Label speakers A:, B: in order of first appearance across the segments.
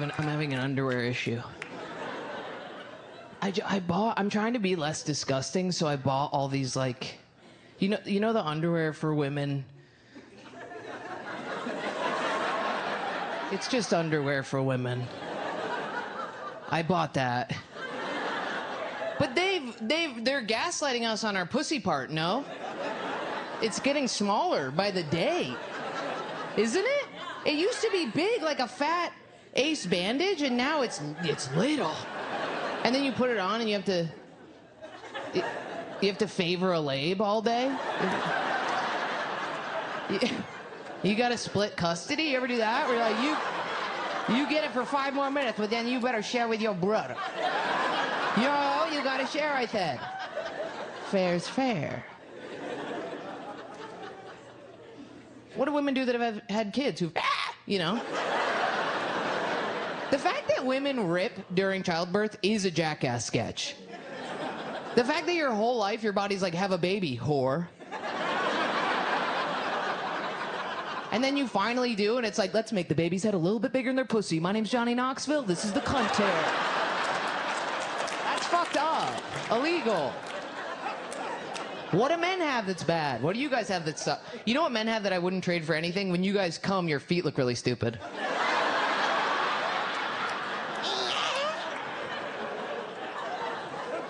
A: I'm having an underwear issue. I'm trying to be less disgusting, so I bought all these, like, you know the underwear for women? It's just underwear for women. I bought that. But they're gaslighting us on our pussy part, no? It's getting smaller by the day. Isn't it? It used to be big like a fat Ace bandage, and now it's little. And then you put it on and you have to favor a lab all day. You gotta split custody? You ever do that? Where you're like, you get it for 5 more minutes, but then you better share with your brother. Yo, you gotta share, I said. Fair's fair. What do women do that have had kids who've, you know? The fact that women rip during childbirth is a Jackass sketch. The fact that your whole life your body's like, have a baby, whore. And then you finally do, and it's like, let's make the baby's head a little bit bigger than their pussy. My name's Johnny Knoxville. This is the cunt tear. That's fucked up. Illegal. What do men have that's bad? What do you guys have that's... You know what men have that I wouldn't trade for anything? When you guys come, your feet look really stupid.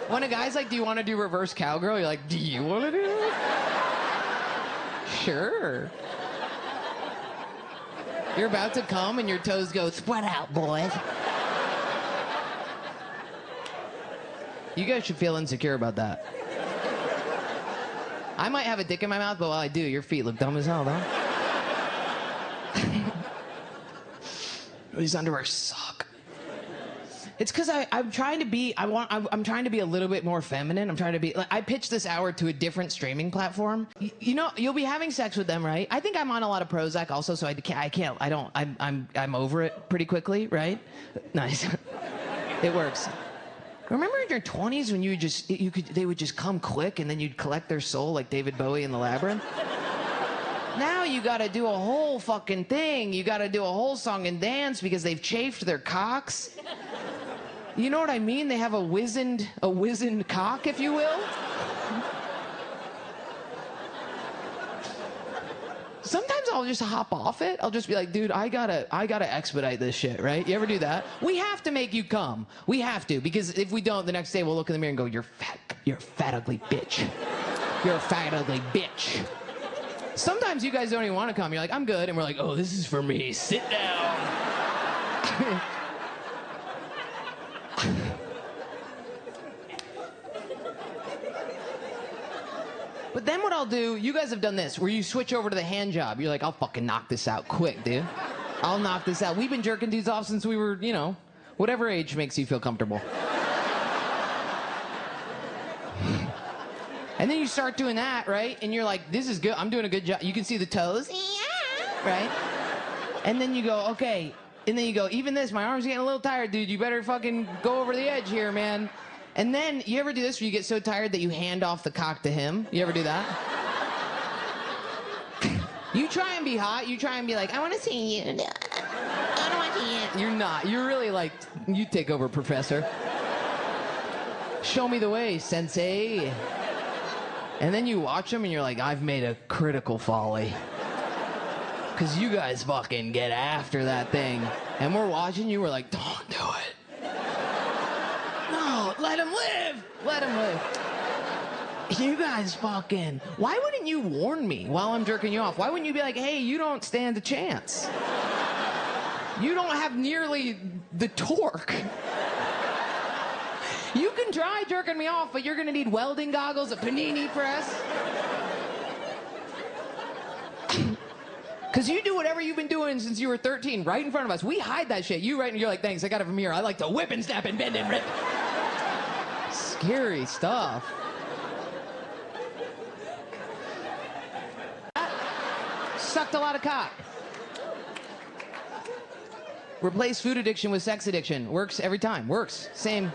A: When a guy's like, do you want to do reverse cowgirl? You're like, do you want to do it? Sure. You're about to come and your toes go, spread out, boys. You guys should feel insecure about that. I might have a dick in my mouth, but while I do, your feet look dumb as hell, though. These underwear suck. It's because I'm trying to be. I'm trying to be a little bit more feminine. I'm trying to be. Like, I pitched this hour to a different streaming platform. You know, you'll be having sex with them, right? I think I'm on a lot of Prozac also, so I can't. I'm over it pretty quickly, right? Nice. It works. Remember in your 20s when they would just come quick and then you'd collect their soul like David Bowie in the Labyrinth? Now you gotta do a whole fucking thing. You gotta do a whole song and dance because they've chafed their cocks. You know what I mean? They have a wizened cock, if you will. Sometimes I'll just hop off it. I'll just be like, dude, I gotta expedite this shit, right? You ever do that? We have to make you come. We have to, because if we don't, the next day we'll look in the mirror and go, you're a fat ugly bitch. You're a fat ugly bitch. Sometimes you guys don't even want to come. You're like, I'm good. And we're like, oh, this is for me. Sit down. But then what I'll do, you guys have done this, where you switch over to the hand job. You're like, I'll fucking knock this out quick, dude. I'll knock this out. We've been jerking dudes off since we were, you know, whatever age makes you feel comfortable. And then you start doing that, right? And you're like, this is good. I'm doing a good job. You can see the toes, right? And then you go, okay. And then you go, even this, my arm's getting a little tired, dude. You better fucking go over the edge here, man. And then, you ever do this where you get so tired that you hand off the cock to him? You ever do that? You try and be hot. You try and be like, I want to see you. I don't want to see you. You're not. You're really like, you take over, professor. Show me the way, sensei. And then you watch him and you're like, I've made a critical folly. Because you guys fucking get after that thing. And we're watching you, we're like, don't do it. No, let him live. Let him live. You guys fucking... Why wouldn't you warn me while I'm jerking you off? Why wouldn't you be like, hey, you don't stand a chance. You don't have nearly the torque. You can try jerking me off, but you're gonna need welding goggles, a panini press. Because you do whatever you've been doing since you were 13, right in front of us. We hide that shit. You right, and you're like, thanks, I got it from here. I like to whip and snap and bend and rip. Scary stuff. Sucked a lot of cock. Replace food addiction with sex addiction. Works every time. Works. Same.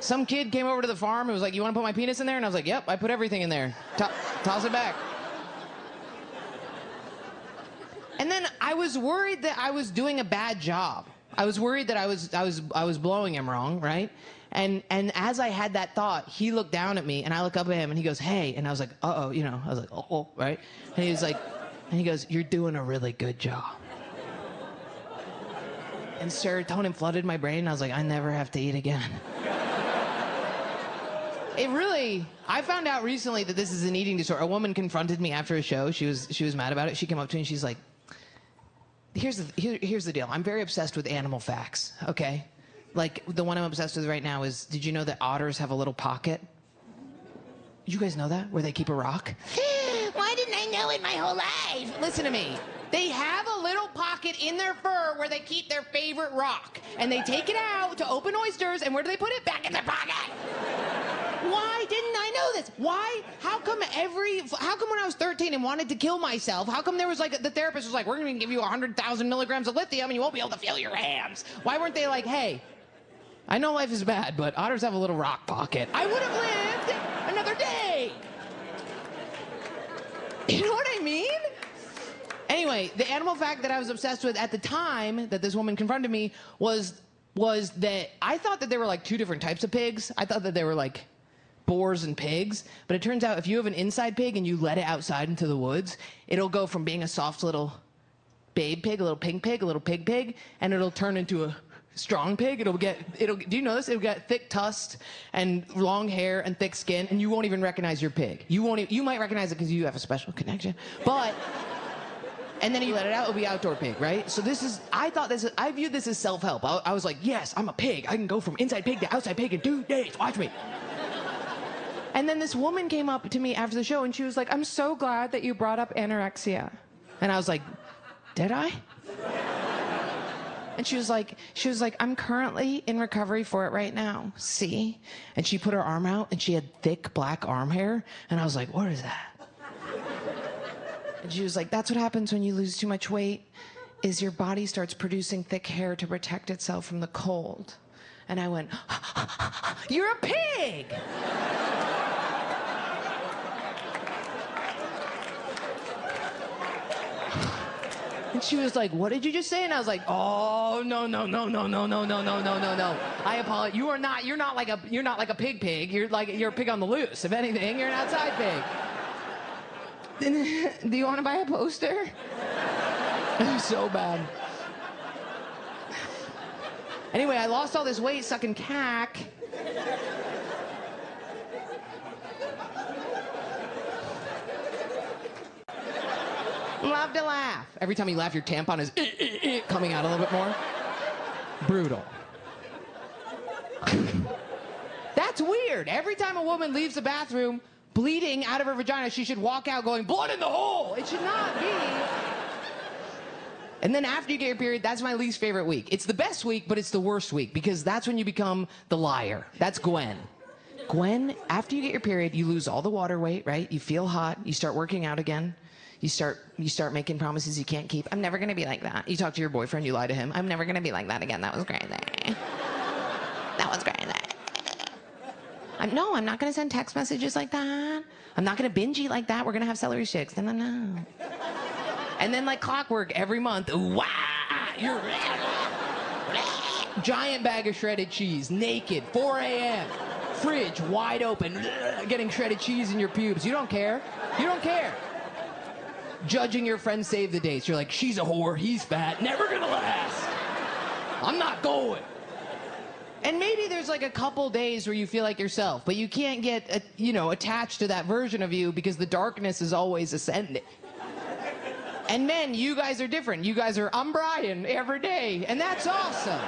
A: Some kid came over to the farm and was like, you want to put my penis in there? And I was like, yep, I put everything in there. Toss it back. And then I was worried that I was doing a bad job. I was worried that I was blowing him wrong, right? And as I had that thought, he looked down at me, and I look up at him, and he goes, "Hey," and I was like, "Uh-oh," you know, I was like, "Oh," right? And he was like, and he goes, "You're doing a really good job." And serotonin flooded my brain, and I was like, I never have to eat again. I found out recently that this is an eating disorder. A woman confronted me after a show. She was mad about it. She came up to me and she's like, here's the deal. I'm very obsessed with animal facts, okay? Like, the one I'm obsessed with right now is, did you know that otters have a little pocket? You guys know that? Where they keep a rock? Why didn't I know it my whole life? Listen to me. They have a little pocket in their fur where they keep their favorite rock. And they take it out to open oysters, and where do they put it? Back in their pocket. Why didn't I know this? Why? How come when I was 13 and wanted to kill myself, how come there was like, the therapist was like, we're going to give you 100,000 milligrams of lithium and you won't be able to feel your hands? Why weren't they like, hey, I know life is bad, but otters have a little rock pocket. I would have lived another day. You know what I mean? Anyway, the animal fact that I was obsessed with at the time that this woman confronted me was that I thought that there were like two different types of pigs. I thought that they were like boars and pigs, but it turns out if you have an inside pig and you let it outside into the woods, it'll go from being a soft little babe pig, a little pink pig, a little pig, and it'll turn into a strong pig. Do you know this? It'll get thick tusks and long hair and thick skin, and you won't even recognize your pig. You might recognize it because you have a special connection, but. And then you let it out, it'll be outdoor pig, right? So I viewed this as self-help. I was like, yes, I'm a pig. I can go from inside pig to outside pig in 2 days. Watch me. And then this woman came up to me after the show, and she was like, I'm so glad that you brought up anorexia. And I was like, did I? And she was like, I'm currently in recovery for it right now. See? And she put her arm out, and she had thick black arm hair. And I was like, what is that? And she was like, that's what happens when you lose too much weight, is your body starts producing thick hair to protect itself from the cold. And I went, you're a pig! And she was like, what did you just say? And I was like, oh, no. I apologize. You're not like a pig. You're a pig on the loose. If anything, you're an outside pig. Do you want to buy a poster? So bad. Anyway, I lost all this weight sucking cack. Love to laugh. Every time you laugh, your tampon is coming out a little bit more. Brutal. That's weird. Every time a woman leaves the bathroom bleeding out of her vagina, she should walk out going, blood in the hole. It should not be. And then after you get your period, that's my least favorite week. It's the best week, but it's the worst week, because that's when you become the liar. That's Gwen. Gwen, after you get your period, you lose all the water weight, right? You feel hot. You start working out again. You start making promises you can't keep. I'm never going to be like that. You talk to your boyfriend, you lie to him. I'm never going to be like that again. That was crazy. That was crazy. I'm not going to send text messages like that. I'm not going to binge eat like that. We're going to have celery sticks. No. And then like clockwork every month, wow, you're giant bag of shredded cheese, naked, 4 a.m., fridge wide open, getting shredded cheese in your pubes. You don't care. You don't care. Judging your friends save the dates. You're like, she's a whore, he's fat, never going to last. I'm not going. And maybe there's like a couple days where you feel like yourself, but you can't get, attached to that version of you because the darkness is always ascending. And men, you guys are different. You guys are, I'm Brian every day, and that's awesome.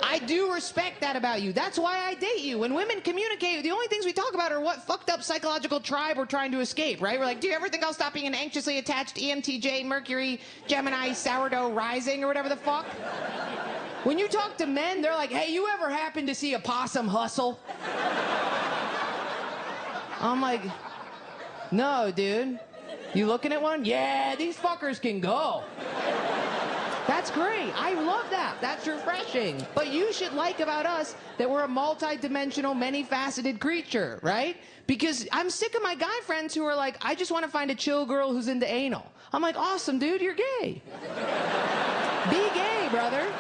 A: I do respect that about you. That's why I date you. When women communicate, the only things we talk about are what fucked up psychological tribe we're trying to escape, right? We're like, do you ever think I'll stop being an anxiously attached EMTJ, Mercury, Gemini, sourdough rising, or whatever the fuck? When you talk to men, they're like, hey, you ever happen to see a possum hustle? I'm like, no, dude. You looking at one? Yeah, these fuckers can go. That's great. I love that. That's refreshing. But you should like about us that we're a multi-dimensional, many-faceted creature, right? Because I'm sick of my guy friends who are like, I just want to find a chill girl who's into anal. I'm like, awesome, dude, you're gay. Be gay, brother.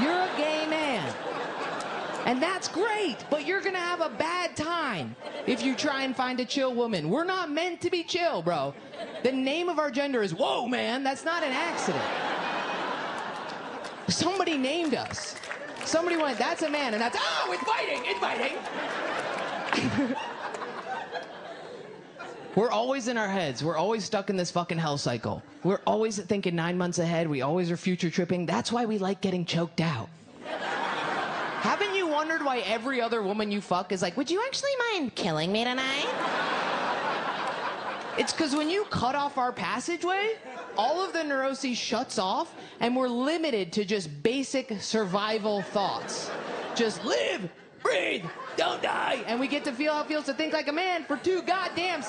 A: You're a gay man. And that's great, but you're gonna have a bad time if you try and find a chill woman. We're not meant to be chill, bro. The name of our gender is whoa, man. That's not an accident. Somebody named us. Somebody went, that's a man, and that's, oh, it's biting, it's biting. We're always in our heads. We're always stuck in this fucking hell cycle. We're always thinking 9 months ahead. We always are future tripping. That's why we like getting choked out. Haven't you wondered why every other woman you fuck is like, would you actually mind killing me tonight? It's because when you cut off our passageway, all of the neuroses shuts off, and we're limited to just basic survival thoughts. Just live, breathe, don't die, and we get to feel how it feels to think like a man for 2 goddamn